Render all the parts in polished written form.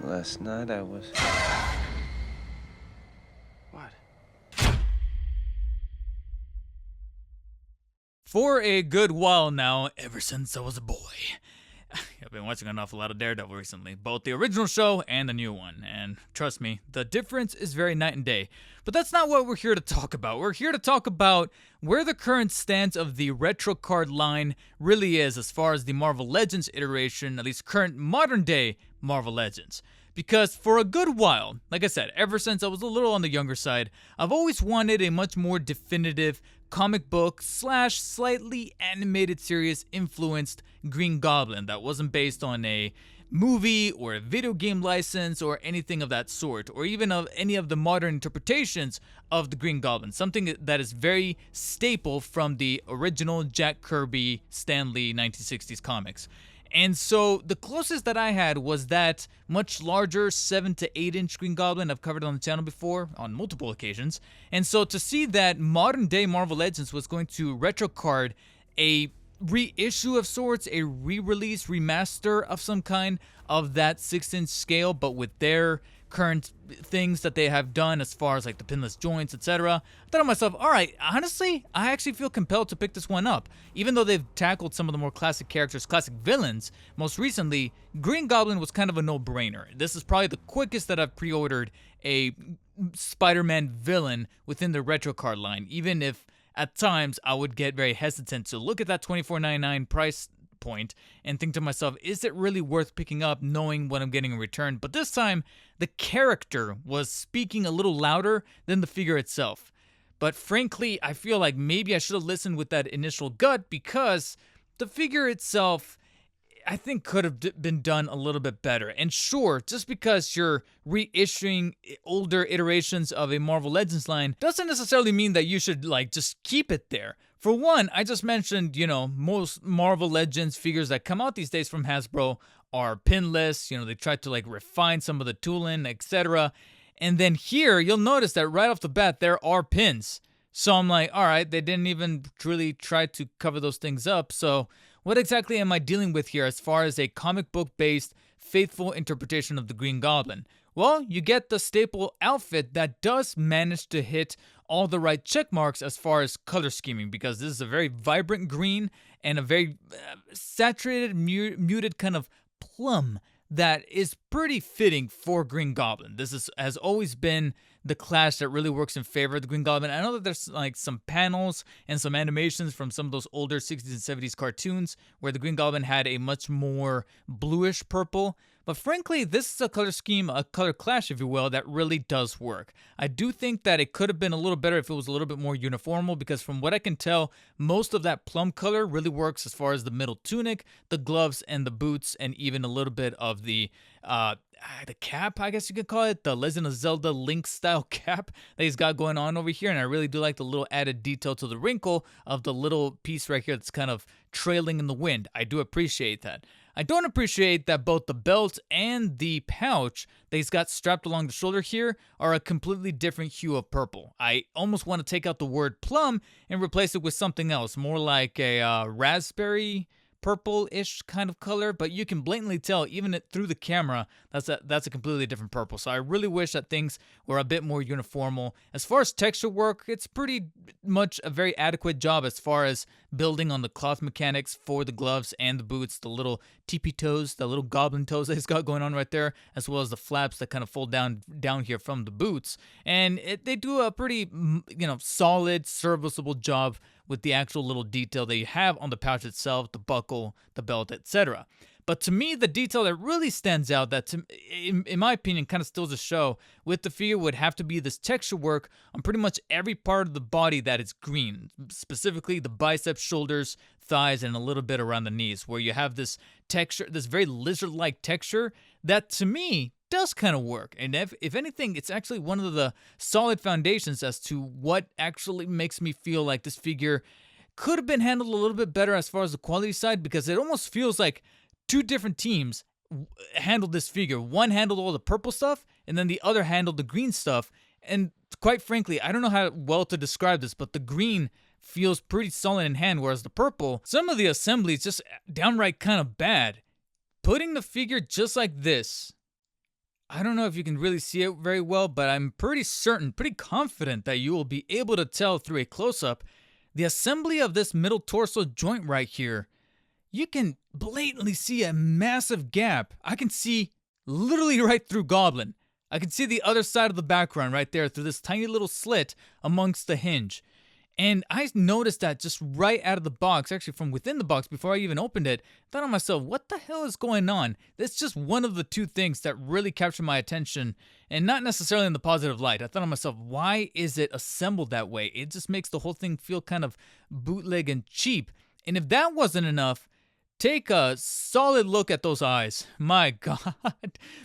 Last night I was... What? For a good while now, ever since I was a boy, I've been watching an awful lot of Daredevil recently, both the original show and the new one, and trust me, the difference is very night and day. But that's not what we're here to talk about. We're here to talk about where the current stance of the retro card line really is as far as the Marvel Legends iteration, at least current modern day Marvel Legends. Because for a good while, like I said, ever since I was a little on the younger side, I've always wanted a much more definitive comic book / slightly animated series influenced Green Goblin that wasn't based on a movie or a video game license or anything of that sort, or even of any of the modern interpretations of the Green Goblin, something that is very staple from the original Jack Kirby Stan Lee 1960s comics. And so the closest that I had was that much larger 7 to 8 inch Green Goblin I've covered on the channel before on multiple occasions. And so to see that modern day Marvel Legends was going to retro card a reissue of sorts, a re-release, remaster of some kind of that 6-inch scale, but with their current things that they have done as far as like the pinless joints, etc. I thought to myself, alright, honestly, I actually feel compelled to pick this one up. Even though they've tackled some of the more classic characters, classic villains, most recently, Green Goblin was kind of a no-brainer. This is probably the quickest that I've pre-ordered a Spider-Man villain within the retro card line, even if at times I would get very hesitant to look at that $24.99 price point and think to myself, is it really worth picking up knowing what I'm getting in return? But this time, the character was speaking a little louder than the figure itself. But frankly, I feel like maybe I should have listened with that initial gut, because the figure itself, I think, could have been done a little bit better. And sure, just because you're reissuing older iterations of a Marvel Legends line doesn't necessarily mean that you should like just keep it there. For one, I just mentioned, most Marvel Legends figures that come out these days from Hasbro are pinless. They try to like refine some of the tooling, etc. And then here, you'll notice that right off the bat, there are pins. So I'm like, all right, they didn't even really try to cover those things up. So what exactly am I dealing with here as far as a comic book-based, faithful interpretation of the Green Goblin? Well, you get the staple outfit that does manage to hit all the right check marks as far as color scheming, because this is a very vibrant green and a very saturated, muted kind of plum that is pretty fitting for Green Goblin. This has always been the clash that really works in favor of the Green Goblin. I know that there's like some panels and some animations from some of those older 60s and 70s cartoons where the Green Goblin had a much more bluish purple. But frankly, this is a color scheme, a color clash, if you will, that really does work. I do think that it could have been a little better if it was a little bit more uniformal, because from what I can tell, most of that plum color really works as far as the middle tunic, the gloves, and the boots, and even a little bit of the cap, I guess you could call it, the Legend of Zelda Link style cap that he's got going on over here. And I really do like the little added detail to the wrinkle of the little piece right here that's kind of trailing in the wind. I do appreciate that. I don't appreciate that both the belt and the pouch that he's got strapped along the shoulder here are a completely different hue of purple. I almost want to take out the word plum and replace it with something else, more like a raspberry purple-ish kind of color, but you can blatantly tell even through the camera that's a completely different purple. So I really wish that things were a bit more uniformal. As far as texture work, it's pretty much a very adequate job as far as building on the cloth mechanics for the gloves and the boots, the little teepee toes, the little goblin toes that he's got going on right there, as well as the flaps that kind of fold down here from the boots. And they do a pretty, solid, serviceable job with the actual little detail that you have on the pouch itself, the buckle, the belt, etc. But to me, the detail that really stands out, that in my opinion kind of steals the show with the figure, would have to be this texture work on pretty much every part of the body that is green, specifically the biceps, shoulders, thighs, and a little bit around the knees, where you have this texture, this very lizard-like texture that to me does kind of work. And if anything, it's actually one of the solid foundations as to what actually makes me feel like this figure could have been handled a little bit better as far as the quality side, because it almost feels like two different teams handled this figure. One handled all the purple stuff, and then the other handled the green stuff. And quite frankly, I don't know how well to describe this, but the green feels pretty solid in hand, whereas the purple, some of the assembly is just downright kind of bad. Putting the figure just like this I don't know if you can really see it very well, but I'm pretty certain, pretty confident that you will be able to tell through a close-up the assembly of this middle torso joint right here. You can blatantly see a massive gap. I can see literally right through Goblin. I can see the other side of the background right there through this tiny little slit amongst the hinge. And I noticed that just right out of the box, actually from within the box before I even opened it. I thought to myself, what the hell is going on? That's just one of the two things that really captured my attention, and not necessarily in the positive light. I thought to myself, why is it assembled that way? It just makes the whole thing feel kind of bootleg and cheap. And if that wasn't enough, take a solid look at those eyes. My God.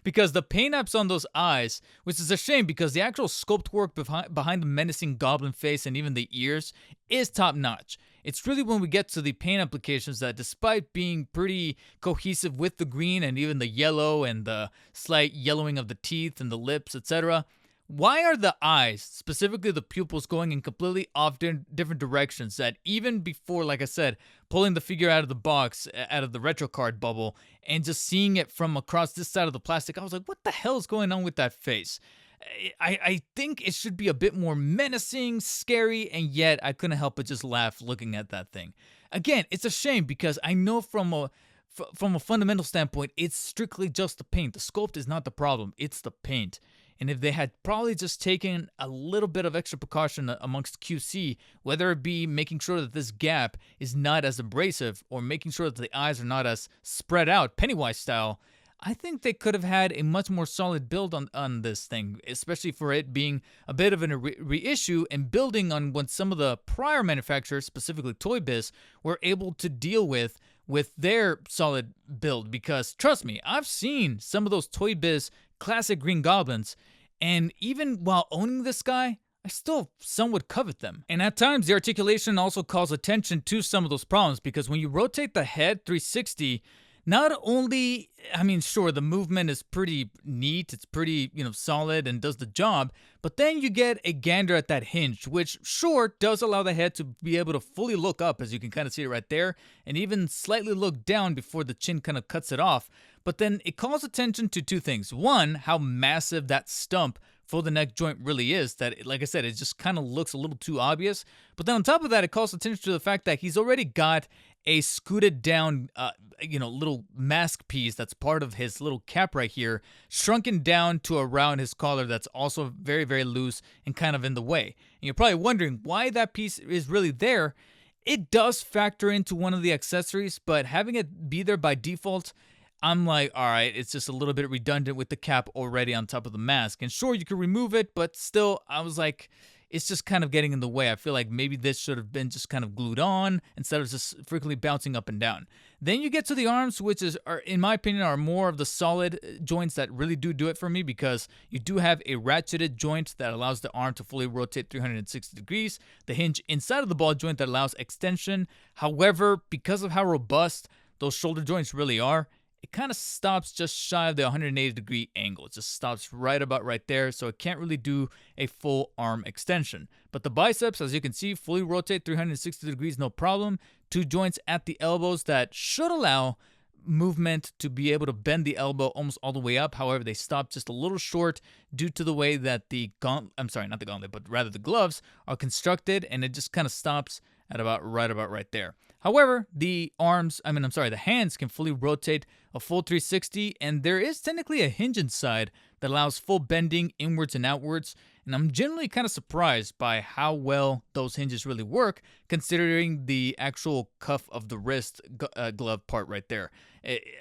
Because the paint apps on those eyes, which is a shame because the actual sculpt work behind the menacing goblin face and even the ears is top notch. It's really when we get to the paint applications that, despite being pretty cohesive with the green and even the yellow and the slight yellowing of the teeth and the lips, etc., why are the eyes, specifically the pupils, going in completely off different directions that even before, like I said, pulling the figure out of the box, out of the retro card bubble, and just seeing it from across this side of the plastic, I was like, what the hell is going on with that face? I think it should be a bit more menacing, scary, and yet I couldn't help but just laugh looking at that thing. Again, it's a shame because I know from a fundamental standpoint, it's strictly just the paint. The sculpt is not the problem, it's the paint. And if they had probably just taken a little bit of extra precaution amongst QC, whether it be making sure that this gap is not as abrasive or making sure that the eyes are not as spread out, Pennywise style, I think they could have had a much more solid build on this thing, especially for it being a bit of a reissue and building on what some of the prior manufacturers, specifically Toy Biz, were able to deal with their solid build. Because trust me, I've seen some of those Toy Biz classic Green Goblins, and even while owning this guy, I still somewhat covet them. And at times, the articulation also calls attention to some of those problems, because when you rotate the head 360, not only, I mean, sure, the movement is pretty neat, it's pretty, solid and does the job, but then you get a gander at that hinge, which sure does allow the head to be able to fully look up, as you can kind of see it right there, and even slightly look down before the chin kind of cuts it off. But then it calls attention to two things. One, how massive that stump for the neck joint really is, that, like I said, it just kind of looks a little too obvious. But then on top of that, it calls attention to the fact that he's already got a scooted down, little mask piece that's part of his little cap right here, shrunken down to around his collar that's also very, very loose and kind of in the way. And you're probably wondering why that piece is really there. It does factor into one of the accessories, but having it be there by default, I'm like, all right, it's just a little bit redundant with the cap already on top of the mask. And sure, you could remove it, but still, I was like, it's just kind of getting in the way. I feel like maybe this should have been just kind of glued on instead of just frequently bouncing up and down. Then you get to the arms, which are, in my opinion, are more of the solid joints that really do it for me, because you do have a ratcheted joint that allows the arm to fully rotate 360 degrees, the hinge inside of the ball joint that allows extension. However, because of how robust those shoulder joints really are, it kind of stops just shy of the 180 degree angle. It just stops right about right there, so it can't really do a full arm extension. But the biceps, as you can see, fully rotate 360 degrees, no problem. Two joints at the elbows that should allow movement to be able to bend the elbow almost all the way up. However, they stop just a little short due to the way that the gloves are constructed, and it just kind of stops at about right there. However, the hands can fully rotate a full 360, and there is technically a hinge inside that allows full bending inwards and outwards, and I'm generally kind of surprised by how well those hinges really work, considering the actual cuff of the wrist glove part right there.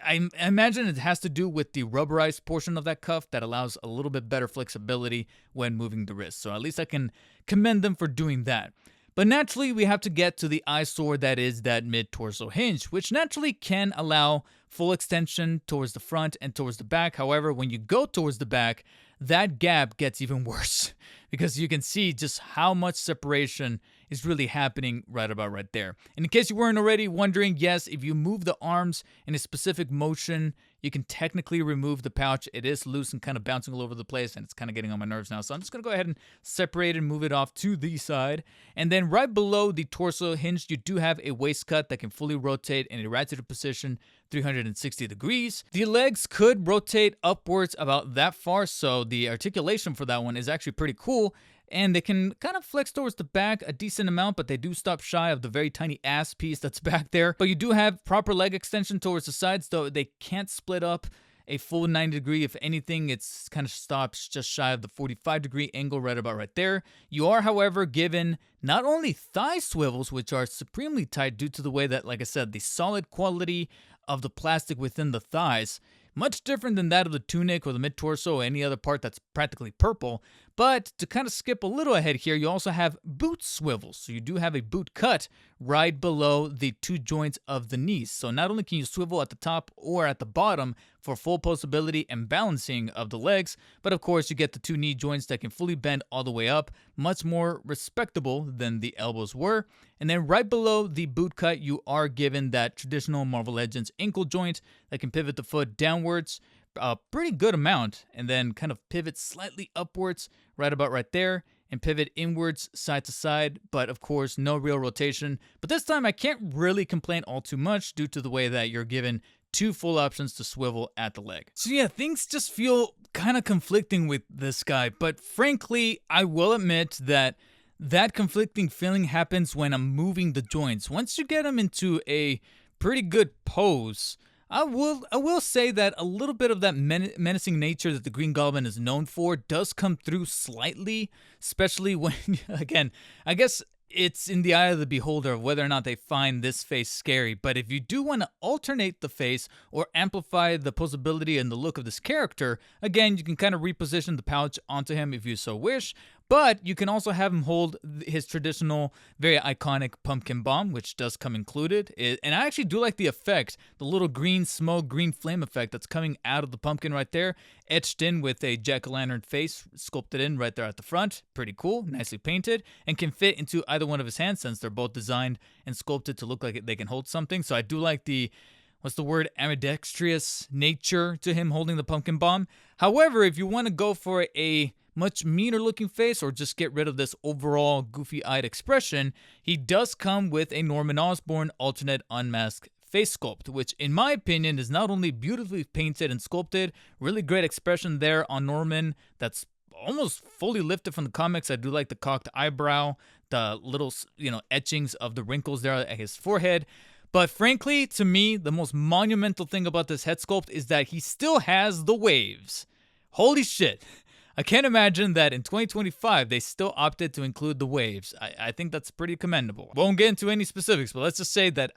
I imagine it has to do with the rubberized portion of that cuff that allows a little bit better flexibility when moving the wrist, so at least I can commend them for doing that. But naturally, we have to get to the eyesore that is that mid-torso hinge, which naturally can allow full extension towards the front and towards the back. However, when you go towards the back, that gap gets even worse, because you can see just how much separation is really happening right about right there. And in case you weren't already wondering, yes, if you move the arms in a specific motion, you can technically remove the pouch. It is loose and kind of bouncing all over the place, and it's kind of getting on my nerves now. So I'm just going to go ahead and separate it and move it off to the side. And then right below the torso hinge, you do have a waist cut that can fully rotate in a rotated position 360 degrees. The legs could rotate upwards about that far, so the articulation for that one is actually pretty cool. And they can kind of flex towards the back a decent amount, but they do stop shy of the very tiny ass piece that's back there. But you do have proper leg extension towards the sides, though they can't split up a full 90 degree. If anything, it's kind of stops just shy of the 45-degree angle right about right there. You are, however, given not only thigh swivels, which are supremely tight due to the way that, like I said, the solid quality of the plastic within the thighs, much different than that of the tunic or the mid-torso or any other part that's practically purple. But to kind of skip a little ahead here, you also have boot swivels. So you do have a boot cut right below the two joints of the knees. So not only can you swivel at the top or at the bottom for full postability and balancing of the legs, but of course you get the two knee joints that can fully bend all the way up, much more respectable than the elbows were. And then right below the boot cut, you are given that traditional Marvel Legends ankle joint that can pivot the foot downwards a pretty good amount, and then kind of pivot slightly upwards right about right there, and pivot inwards side to side, but of course no real rotation. But this time I can't really complain all too much due to the way that you're given two full options to swivel at the leg. So yeah, things just feel kind of conflicting with this guy, but frankly, I will admit that conflicting feeling happens when I'm moving the joints. Once you get them into a pretty good pose, I will say that a little bit of that menacing nature that the Green Goblin is known for does come through slightly, especially when, again, I guess it's in the eye of the beholder of whether or not they find this face scary. But if you do want to alternate the face or amplify the posability and the look of this character, again, you can kind of reposition the pouch onto him if you so wish. But you can also have him hold his traditional, very iconic pumpkin bomb, which does come included. And I actually do like the effect, the little green smoke, green flame effect that's coming out of the pumpkin right there, etched in with a jack-o'-lantern face sculpted in right there at the front. Pretty cool, nicely painted, and can fit into either one of his hands since they're both designed and sculpted to look like they can hold something. So I do like the, what's the word, ambidextrous nature to him holding the pumpkin bomb. However, if you want to go for a much meaner looking face or just get rid of this overall goofy-eyed expression, he does come with a Norman Osborn alternate unmasked face sculpt, which in my opinion is not only beautifully painted and sculpted, really great expression there on Norman that's almost fully lifted from the comics. I do like the cocked eyebrow, the little, etchings of the wrinkles there at his forehead. But frankly, to me, the most monumental thing about this head sculpt is that he still has the waves. Holy shit. I can't imagine that in 2025 they still opted to include the waves. I think that's pretty commendable. Won't get into any specifics, but let's just say that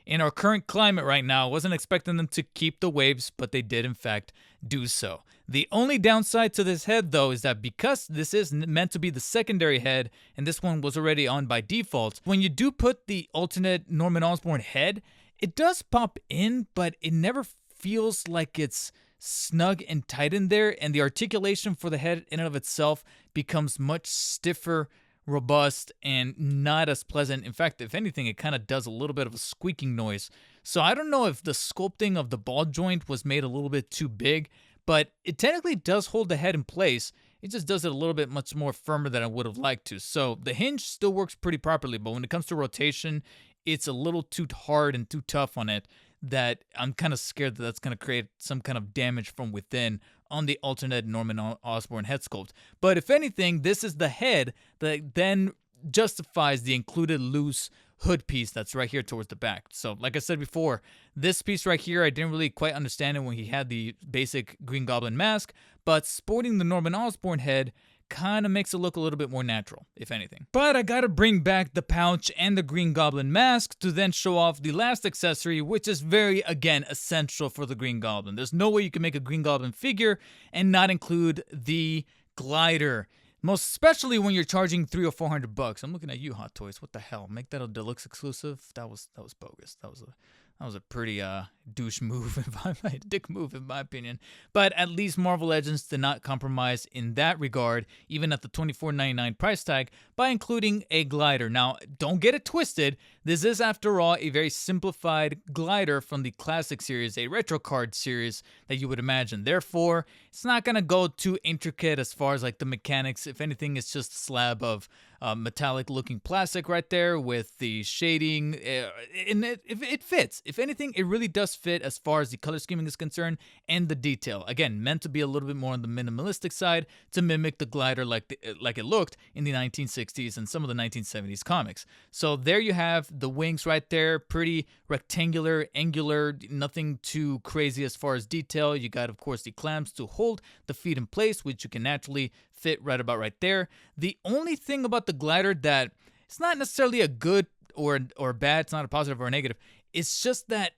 in our current climate right now, wasn't expecting them to keep the waves, but they did in fact do so. The only downside to this head though is that because this is meant to be the secondary head, and this one was already on by default, when you do put the alternate Norman Osborn head, it does pop in, but it never feels like it's snug and tight in there, and the articulation for the head in and of itself becomes much stiffer, robust, and not as pleasant. In fact, if anything, it kind of does a little bit of a squeaking noise. So I don't know if the sculpting of the ball joint was made a little bit too big, but it technically does hold the head in place. It just does it a little bit much more firmer than I would have liked to. So the hinge still works pretty properly, but when it comes to rotation, it's a little too hard and too tough on it, that I'm kind of scared that that's going to create some kind of damage from within on the alternate Norman Osborn head sculpt. But if anything, this is the head that then justifies the included loose hood piece that's right here towards the back. So like I said before, this piece right here, I didn't really quite understand it when he had the basic Green Goblin mask, but sporting the Norman Osborn head kind of makes it look a little bit more natural, if anything. But I gotta bring back the pouch and the Green Goblin mask to then show off the last accessory, which is very, again, essential for the Green Goblin. There's no way you can make a Green Goblin figure and not include the glider. Most especially when you're charging $300 or $400. I'm looking at you, Hot Toys. What the hell? Make that a deluxe exclusive? That was bogus. That was That was a pretty douche move, dick move in my opinion. But at least Marvel Legends did not compromise in that regard, even at the $24.99 price tag, by including a glider. Now, don't get it twisted. This is, after all, a very simplified glider from the classic series, a retro card series that you would imagine. Therefore, it's not gonna go too intricate as far as like the mechanics. If anything, it's just a slab of metallic looking plastic right there with the shading, and it fits. If anything, it really does fit as far as the color scheming is concerned and the detail. Again, meant to be a little bit more on the minimalistic side to mimic the glider like it looked in the 1960s and some of the 1970s comics. So there you have the wings right there, pretty rectangular, angular, nothing too crazy as far as detail. You got, of course, the clamps to hold the feet in place, which you can naturally fit right about right there. The only thing about the glider that it's not necessarily a good or bad, it's not a positive or a negative, it's just that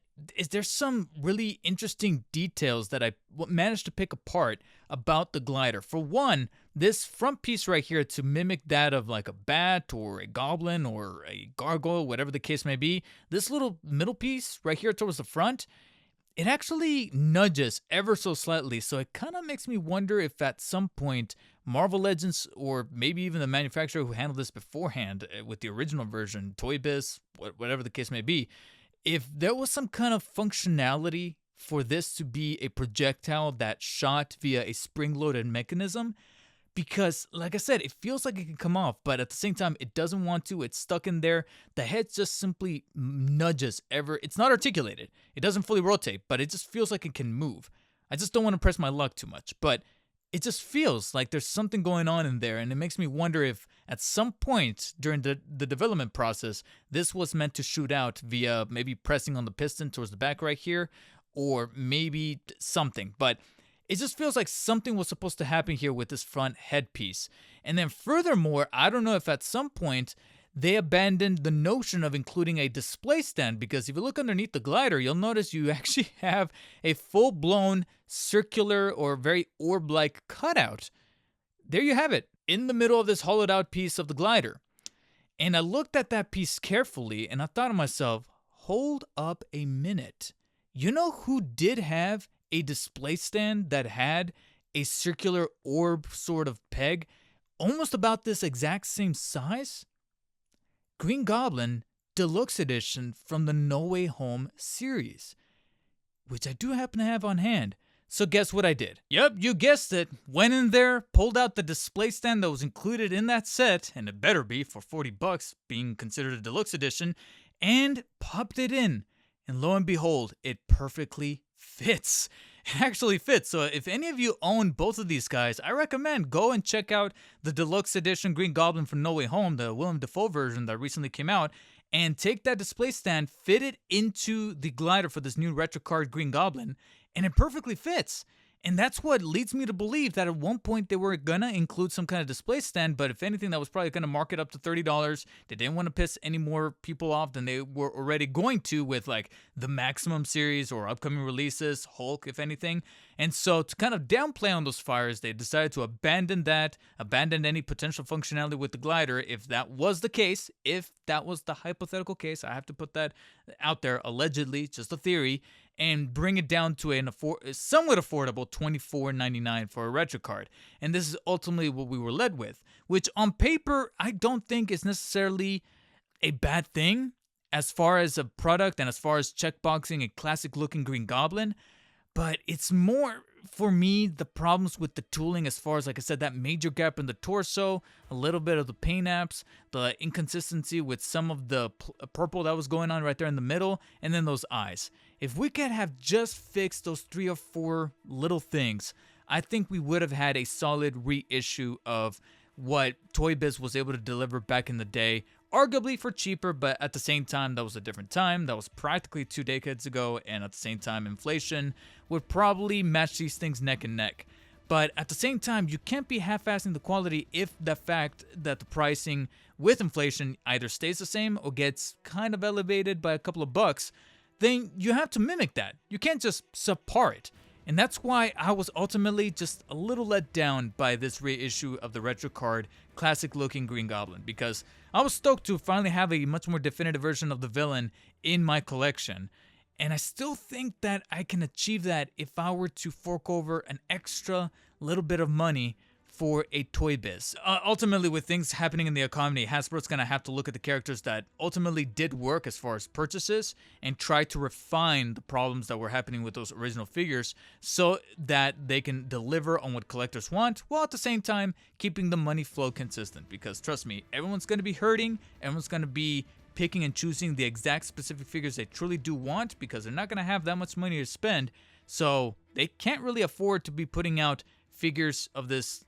there's some really interesting details that I managed to pick apart about the glider. For one, this front piece right here, to mimic that of like a bat or a goblin or a gargoyle, whatever the case may be, this little middle piece right here towards the front, it actually nudges ever so slightly. So it kind of makes me wonder if at some point Marvel Legends, or maybe even the manufacturer who handled this beforehand with the original version, Toy Biz, whatever the case may be, if there was some kind of functionality for this to be a projectile that shot via a spring-loaded mechanism. Because, like I said, it feels like it can come off, but at the same time, it doesn't want to. It's stuck in there. The head just simply nudges ever. It's not articulated. It doesn't fully rotate, but it just feels like it can move. I just don't want to press my luck too much, but it just feels like there's something going on in there, and it makes me wonder if at some point during the development process, this was meant to shoot out via maybe pressing on the piston towards the back right here, or maybe something. But it just feels like something was supposed to happen here with this front headpiece. And then furthermore, I don't know if at some point they abandoned the notion of including a display stand, because if you look underneath the glider, you'll notice you actually have a full-blown circular or very orb-like cutout. There you have it, in the middle of this hollowed-out piece of the glider. And I looked at that piece carefully, and I thought to myself, hold up a minute. You know who did have a display stand that had a circular orb sort of peg, almost about this exact same size? Green Goblin Deluxe Edition from the No Way Home series, which I do happen to have on hand. So guess what I did? Yep, you guessed it. Went in there, pulled out the display stand that was included in that set, and it better be for $40, being considered a deluxe edition, and popped it in. And lo and behold, it perfectly fits. It actually fits. So if any of you own both of these guys, I recommend go and check out the deluxe edition Green Goblin from No Way Home, the Willem Dafoe version that recently came out, and take that display stand, fit it into the glider for this new retro card Green Goblin, and it perfectly fits. And that's what leads me to believe that at one point they were going to include some kind of display stand, but if anything, that was probably going to mark it up to $30. They didn't want to piss any more people off than they were already going to with like the Maximum series or upcoming releases, Hulk, if anything. And so to kind of downplay on those fires, they decided to abandon any potential functionality with the glider. If that was the case, if that was the hypothetical case, I have to put that out there, allegedly, just a theory, and bring it down to a somewhat affordable $24.99 for a retro card. And this is ultimately what we were led with, which on paper, I don't think is necessarily a bad thing as far as a product and as far as checkboxing a classic-looking Green Goblin. But it's more, for me, the problems with the tooling as far as, like I said, that major gap in the torso, a little bit of the paint apps, the inconsistency with some of the purple that was going on right there in the middle, and then those eyes. If we could have just fixed those 3 or 4 little things, I think we would have had a solid reissue of what Toy Biz was able to deliver back in the day, arguably for cheaper, but at the same time, that was a different time. That was practically 2 decades ago, and at the same time, inflation would probably match these things neck and neck. But at the same time, you can't be half-assing the quality if the fact that the pricing with inflation either stays the same or gets kind of elevated by a couple of bucks. Then you have to mimic that. You can't just subpar it. And that's why I was ultimately just a little let down by this reissue of the retro card classic-looking Green Goblin, because I was stoked to finally have a much more definitive version of the villain in my collection. And I still think that I can achieve that if I were to fork over an extra little bit of money for a Toy Biz. Ultimately, with things happening in the economy, Hasbro's gonna have to look at the characters that ultimately did work as far as purchases and try to refine the problems that were happening with those original figures so that they can deliver on what collectors want, while at the same time keeping the money flow consistent. Because trust me, everyone's gonna be hurting, everyone's gonna be picking and choosing the exact specific figures they truly do want because they're not gonna have that much money to spend, so they can't really afford to be putting out figures of this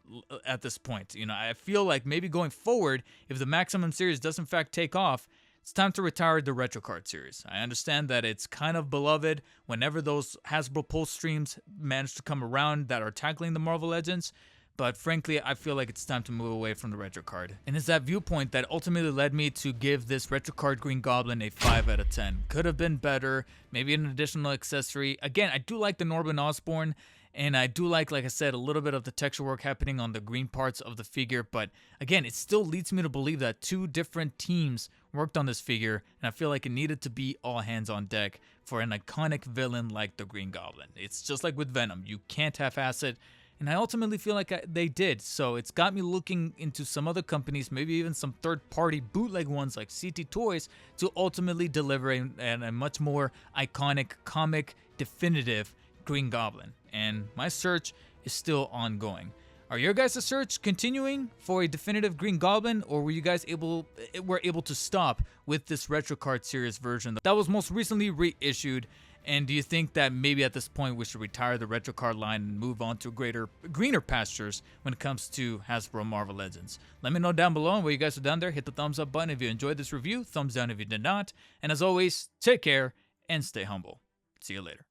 at this point. You know, I feel like maybe going forward, if the Maximum series does in fact take off, it's time to retire the Retro Card series. I understand that it's kind of beloved whenever those Hasbro Pulse streams manage to come around that are tackling the Marvel Legends, but frankly, I feel like it's time to move away from the Retro Card. And it's that viewpoint that ultimately led me to give this Retro Card Green Goblin a 5 out of 10. Could have been better, maybe an additional accessory. Again, I do like the Norman Osborn, and I do like I said, a little bit of the texture work happening on the green parts of the figure. But again, it still leads me to believe that 2 different teams worked on this figure, and I feel like it needed to be all hands on deck for an iconic villain like the Green Goblin. It's just like with Venom. You can't half-ass it, and I ultimately feel like they did. So it's got me looking into some other companies, maybe even some third-party bootleg ones like CT Toys, to ultimately deliver a much more iconic, comic, definitive Green Goblin. And my search is still ongoing. Are your guys' search continuing for a definitive Green Goblin, or were you guys able to stop with this Retro Card series version that was most recently reissued? And do you think that maybe at this point we should retire the Retro Card line and move on to greener pastures when it comes to Hasbro Marvel Legends? Let me know down below, and while you guys are down there, hit the thumbs up button if you enjoyed this review, thumbs down if you did not, and as always, take care and stay humble. See you later.